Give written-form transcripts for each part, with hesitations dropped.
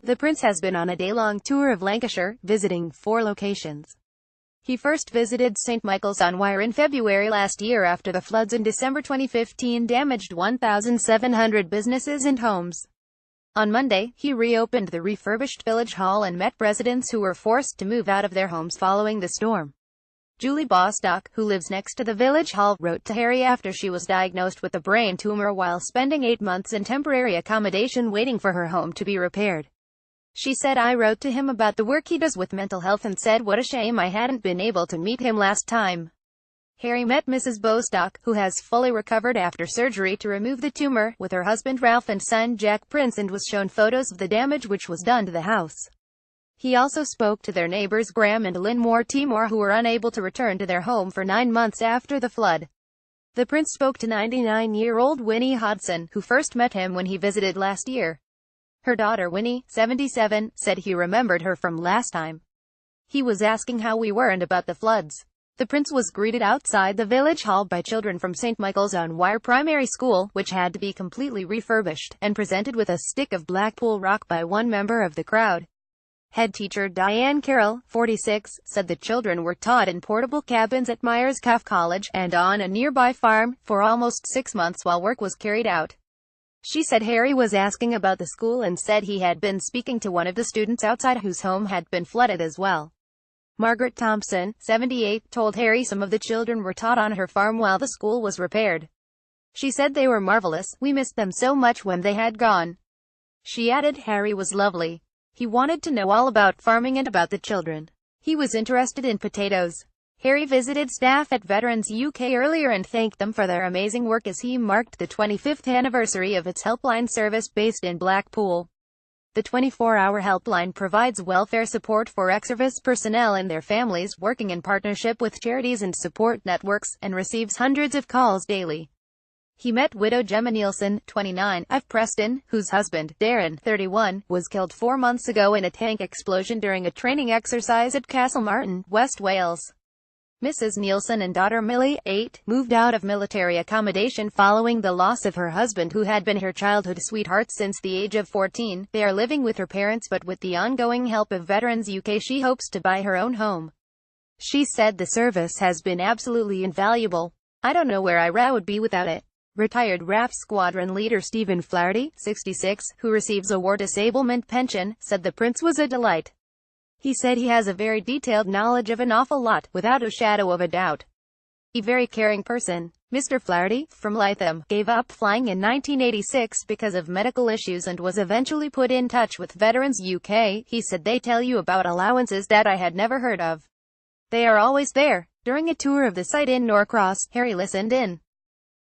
The prince has been on a day-long tour of Lancashire, visiting 4 locations. He first visited St Michael's-on-Wyre in February last year after the floods in December 2015 damaged 1,700 businesses and homes. On Monday, he reopened the refurbished village hall and met residents who were forced to move out of their homes following the storm. Julie Bostock, who lives next to the village hall, wrote to Harry after she was diagnosed with a brain tumor while spending 8 months in temporary accommodation waiting for her home to be repaired. She said, "I wrote to him about the work he does with mental health and said what a shame I hadn't been able to meet him last time." Harry met Mrs. Bostock, who has fully recovered after surgery to remove the tumor, with her husband Ralph and son Jack Prince, and was shown photos of the damage which was done to the house. He also spoke to their neighbors Graham and Lynn Moore-Timor, who were unable to return to their home for 9 months after the flood. The prince spoke to 99-year-old Winnie Hodson, who first met him when he visited last year. Her daughter Winnie, 77, said he remembered her from last time. He was asking how we were and about the floods. The prince was greeted outside the village hall by children from St Michael's-on-Wyre Primary School, which had to be completely refurbished, and presented with a stick of Blackpool rock by one member of the crowd. Head teacher Diane Carroll, 46, said the children were taught in portable cabins at Myers Calf College, and on a nearby farm, for almost 6 months while work was carried out. She said Harry was asking about the school and said he had been speaking to one of the students outside whose home had been flooded as well. Margaret Thompson, 78, told Harry some of the children were taught on her farm while the school was repaired. She said they were marvelous, we missed them so much when they had gone. She added Harry was lovely. He wanted to know all about farming and about the children. He was interested in potatoes. Harry visited staff at Veterans UK earlier and thanked them for their amazing work as he marked the 25th anniversary of its helpline service based in Blackpool. The 24-hour helpline provides welfare support for ex-service personnel and their families, working in partnership with charities and support networks, and receives hundreds of calls daily. He met widow Gemma Nielsen, 29, of Preston, whose husband, Darren, 31, was killed 4 months ago in a tank explosion during a training exercise at Castlemartin, West Wales. Mrs. Nielsen and daughter Millie, 8, moved out of military accommodation following the loss of her husband, who had been her childhood sweetheart since the age of 14. They are living with her parents, but with the ongoing help of Veterans UK she hopes to buy her own home. She said the service has been absolutely invaluable. I don't know where I would be without it. Retired RAF Squadron Leader Stephen Flaherty, 66, who receives a war disablement pension, said the prince was a delight. He said he has a very detailed knowledge of an awful lot, without a shadow of a doubt. A very caring person. Mr. Flaherty, from Lytham, gave up flying in 1986 because of medical issues and was eventually put in touch with Veterans UK. He said they tell you about allowances that I had never heard of. They are always there. During a tour of the site in Norcross, Harry listened in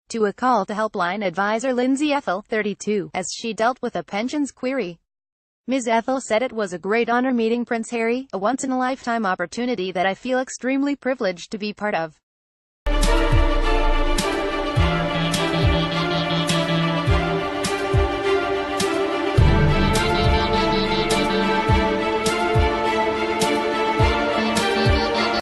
to a call to helpline advisor Lindsay Ethel, 32, as she dealt with a pensions query. Ms. Ethel said it was a great honor meeting Prince Harry, a once-in-a-lifetime opportunity that I feel extremely privileged to be part of.